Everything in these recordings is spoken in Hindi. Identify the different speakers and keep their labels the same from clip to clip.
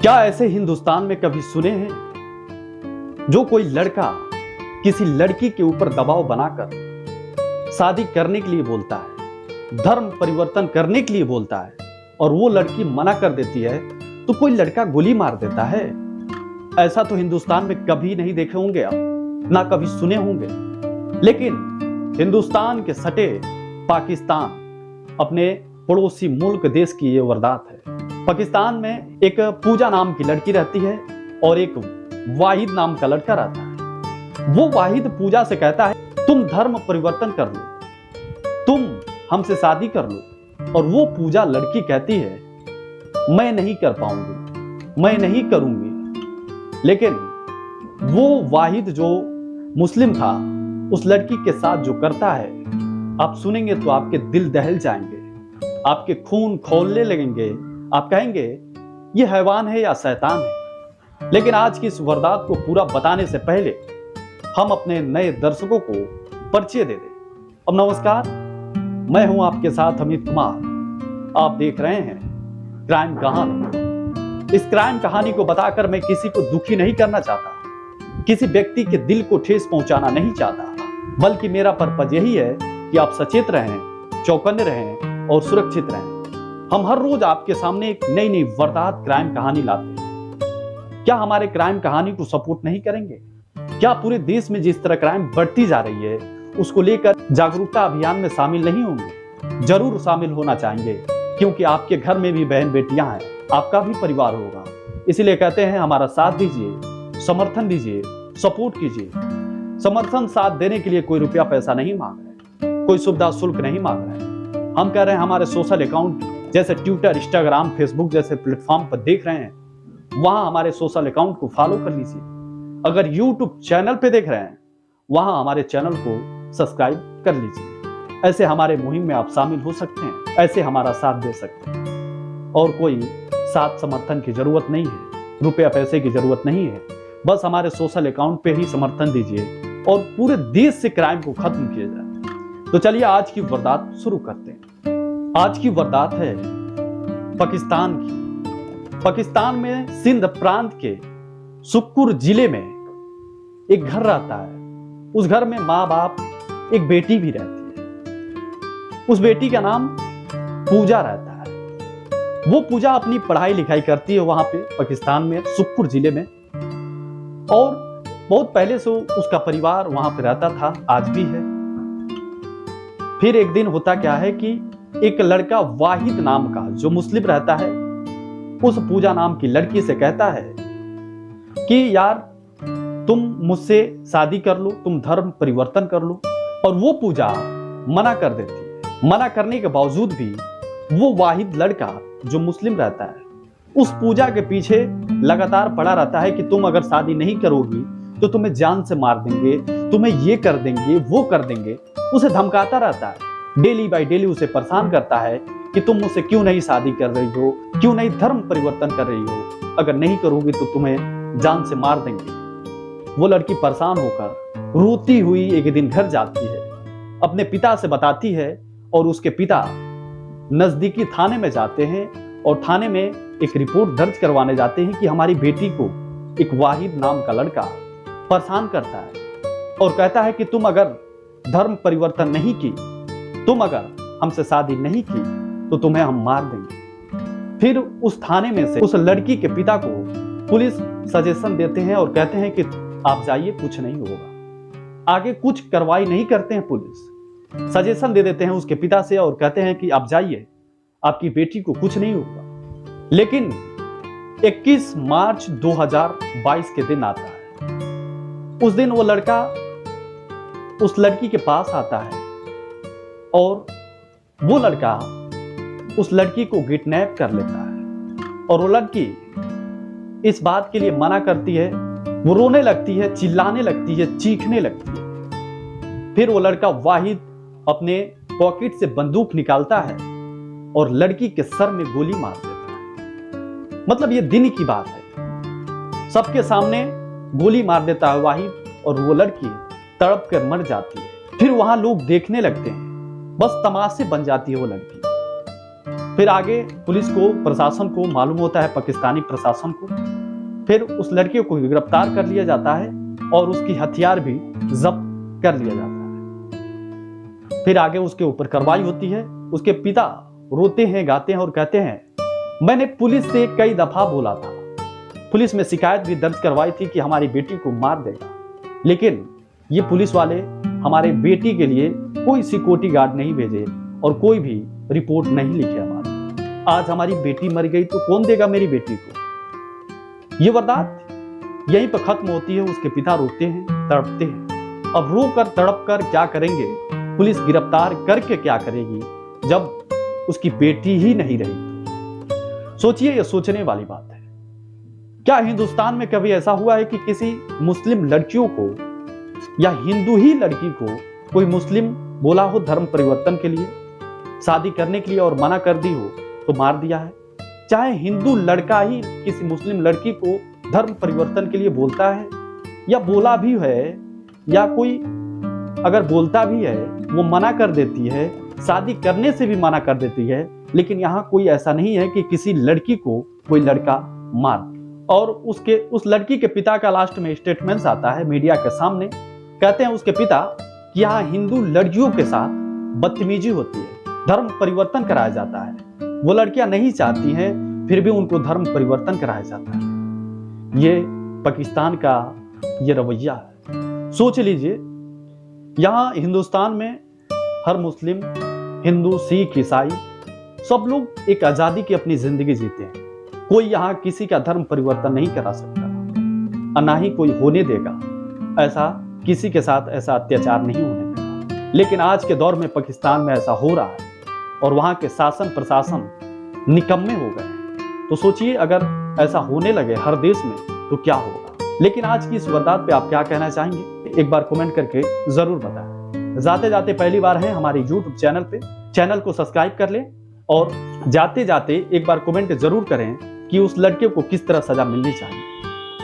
Speaker 1: क्या ऐसे हिंदुस्तान में कभी सुने हैं जो कोई लड़का किसी लड़की के ऊपर दबाव बनाकर शादी करने के लिए बोलता है, धर्म परिवर्तन करने के लिए बोलता है और वो लड़की मना कर देती है तो कोई लड़का गोली मार देता है? ऐसा तो हिंदुस्तान में कभी नहीं देखे होंगे आप, ना कभी सुने होंगे। लेकिन हिंदुस्तान के सटे पाकिस्तान अपने पड़ोसी मुल्क देश की ये वारदात है। पाकिस्तान में एक पूजा नाम की लड़की रहती है और एक वाहिद नाम का लड़का रहता है। वो वाहिद पूजा से कहता है तुम धर्म परिवर्तन कर लो, तुम हमसे शादी कर लो, और वो पूजा लड़की कहती है मैं नहीं कर पाऊंगी, मैं नहीं करूंगी। लेकिन वो वाहिद जो मुस्लिम था उस लड़की के साथ जो करता है, आप सुनेंगे तो आपके दिल दहल जाएंगे, आपके खून खौलने लगेंगे, आप कहेंगे ये हैवान है या शैतान है। लेकिन आज की इस वारदात को पूरा बताने से पहले हम अपने नए दर्शकों को परिचय दे दें। अब नमस्कार, मैं हूं आपके साथ अमित कुमार। आप देख रहे हैं क्राइम कहानी। इस क्राइम कहानी को बताकर मैं किसी को दुखी नहीं करना चाहता, किसी व्यक्ति के दिल को ठेस पहुंचाना नहीं चाहता, बल्कि मेरा पर्पज यही है कि आप सचेत रहें, चौकन्ने रहें और सुरक्षित रहें। हम हर रोज आपके सामने एक नई नई वारदात क्राइम कहानी लाते हैं। क्या हमारे क्राइम कहानी को सपोर्ट नहीं करेंगे? क्या पूरे देश में जिस तरह क्राइम बढ़ती जा रही है उसको लेकर जागरूकता अभियान में शामिल नहीं होंगे? जरूर शामिल होना चाहेंगे, क्योंकि आपके घर में भी बहन बेटियां हैं, आपका भी परिवार होगा। इसीलिए कहते हैं हमारा साथ दीजिए, समर्थन दीजिए, सपोर्ट कीजिए। समर्थन साथ देने के लिए कोई रुपया पैसा नहीं मांग रहे, कोई सुविधा शुल्क नहीं मांग रहे। हम कह रहे हैं हमारे सोशल अकाउंट जैसे ट्विटर, इंस्टाग्राम, फेसबुक जैसे प्लेटफॉर्म पर देख रहे हैं, वहां हमारे सोशल अकाउंट को फॉलो कर लीजिए। अगर यूट्यूब चैनल पे देख रहे हैं, वहां हमारे चैनल को सब्सक्राइब कर लीजिए। ऐसे हमारे मुहिम में आप शामिल हो सकते हैं, ऐसे हमारा साथ दे सकते हैं। और कोई साथ समर्थन की जरूरत नहीं है, रुपया पैसे की जरूरत नहीं है, बस हमारे सोशल अकाउंट पे ही समर्थन दीजिए और पूरे देश से क्राइम को खत्म किया जाए। तो चलिए आज की वारदात शुरू करते हैं। आज की वारदात है पाकिस्तान की। पाकिस्तान में सिंध प्रांत के सुक्कुर जिले में एक घर रहता है। उस घर में माँ बाप, एक बेटी भी रहती है। उस बेटी का नाम पूजा रहता है। वो पूजा अपनी पढ़ाई लिखाई करती है वहां पे पाकिस्तान में सुक्कुर जिले में, और बहुत पहले से उसका परिवार वहां पे रहता था, आज भी है। फिर एक दिन होता क्या है कि एक लड़का वाहिद नाम का जो मुस्लिम रहता है उस पूजा नाम की लड़की से कहता है कि यार तुम मुझसे शादी कर लो, तुम धर्म परिवर्तन कर लो। और वो पूजा मना कर देती है। मना करने के बावजूद भी वो वाहिद लड़का जो मुस्लिम रहता है उस पूजा के पीछे लगातार पड़ा रहता है कि तुम अगर शादी नहीं करोगी तो तुम्हें जान से मार देंगे, तुम्हें ये कर देंगे, वो कर देंगे। उसे धमकाता रहता है, डेली बाय डेली उसे परेशान करता है कि तुम मुझसे क्यों नहीं शादी कर रही हो, क्यों नहीं धर्म परिवर्तन कर रही हो, अगर नहीं करोगी तो तुम्हें जान से मार देंगे। वो लड़की परेशान होकर रोती हुई एक दिन घर जाती है, अपने पिता से बताती है, और उसके पिता नजदीकी थाने में जाते हैं और थाने में एक रिपोर्ट दर्ज करवाने जाते हैं कि हमारी बेटी को एक वाहिद नाम का लड़का परेशान करता है और कहता है कि तुम अगर धर्म परिवर्तन नहीं की, तुम अगर हमसे शादी नहीं की तो तुम्हें हम मार देंगे। फिर उस थाने में से उस लड़की के पिता को पुलिस सजेशन देते हैं और कहते हैं कि आप जाइए, कुछ नहीं होगा। आगे कुछ कार्रवाई नहीं करते हैं पुलिस, सजेशन दे देते हैं उसके पिता से और कहते हैं कि आप जाइए, आपकी बेटी को कुछ नहीं होगा। लेकिन 21 मार्च 2022 के दिन आता है। उस दिन वो लड़का उस लड़की के पास आता है और वो लड़का उस लड़की को किडनैप कर लेता है। और वो लड़की इस बात के लिए मना करती है, वो रोने लगती है, चिल्लाने लगती है, चीखने लगती है। फिर वो लड़का वाहिद अपने पॉकेट से बंदूक निकालता है और लड़की के सर में गोली मार देता है। मतलब ये दिन की बात है, सबके सामने गोली मार देता है वाहिद और वो लड़की तड़प कर मर जाती है। फिर वहां लोग देखने लगते हैं, बस तमाशे बन जाती है वो लड़की। फिर आगे पुलिस को, प्रशासन को मालूम होता है, पाकिस्तानी प्रशासन को, फिर उस लड़के को गिरफ्तार कर लिया जाता है और उसकी हथियार भी जब्त कर लिया जाता है। फिर आगे उसके ऊपर कार्रवाई होती है। उसके पिता रोते हैं, गाते हैं और कहते हैं, मैंने पुलिस से कई दफा बोला था, पुलिस में शिकायत भी दर्ज करवाई थी कि हमारी बेटी को मार देगा, लेकिन ये पुलिस वाले हमारे बेटी के लिए कोई सिक्योरिटी गार्ड नहीं भेजे और कोई भी रिपोर्ट नहीं लिखे हमारी। आज हमारी बेटी मर गई तो कौन देगा मेरी बेटी को। ये वारदात यहीं पर खत्म होती है। उसके पिता रोते हैं, तड़पते हैं। अब रो कर तड़प कर क्या करेंगे, पुलिस गिरफ्तार करके क्या करेगी जब उसकी बेटी ही नहीं रही। सोचिए, ये सोचने वाली बात है। क्या हिंदुस्तान में कभी ऐसा हुआ है कि किसी मुस्लिम लड़कियों को या हिंदू ही लड़की को कोई मुस्लिम बोला हो धर्म परिवर्तन के लिए, शादी करने के लिए और मना कर दी हो तो मार दिया है? चाहे हिंदू लड़का ही किसी मुस्लिम लड़की को धर्म परिवर्तन के लिए बोलता है या बोला भी है, या कोई अगर बोलता भी है वो मना कर देती है, शादी करने से भी मना कर देती है, लेकिन यहाँ कोई ऐसा नहीं है कि किसी लड़की को कोई लड़का मार। और उस लड़की के पिता का लास्ट में स्टेटमेंट आता है मीडिया के सामने। कहते हैं उसके पिता कि यहाँ हिंदू लड़कियों के साथ बदतमीजी होती है, धर्म परिवर्तन कराया जाता है। वो लड़कियां नहीं चाहती हैं, फिर भी उनको धर्म परिवर्तन कराया जाता है। ये पाकिस्तान का ये रवैया है। सोच लीजिए, यहाँ हिंदुस्तान में हर मुस्लिम, हिंदू, सिख, ईसाई सब लोग एक आजादी की अपनी जिंदगी जीते हैं। कोई यहाँ किसी का धर्म परिवर्तन नहीं करा सकता और ना ही कोई होने देगा। ऐसा किसी के साथ ऐसा अत्याचार नहीं होने देगा। लेकिन आज के दौर में पाकिस्तान में ऐसा हो रहा है और वहां के शासन प्रशासन निकम्मे हो गए हैं। तो सोचिए, अगर ऐसा होने लगे हर देश में तो क्या होगा। लेकिन आज की इस वारदात पे आप क्या कहना चाहेंगे, एक बार कमेंट करके जरूर बताएं। जाते जाते पहली बार है हमारे यूट्यूब चैनल पे, चैनल को सब्सक्राइब कर लें और जाते जाते एक बार कमेंट जरूर करें कि उस लड़के को किस तरह सजा मिलनी चाहिए,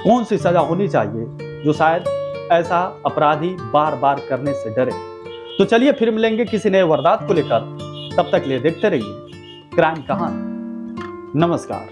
Speaker 1: कौन सी सजा होनी चाहिए जो शायद ऐसा अपराधी बार बार करने से डरे। तो चलिए फिर मिलेंगे किसी नए वारदात को लेकर। तब तक लिए देखते रहिए क्राइम कहानी। नमस्कार।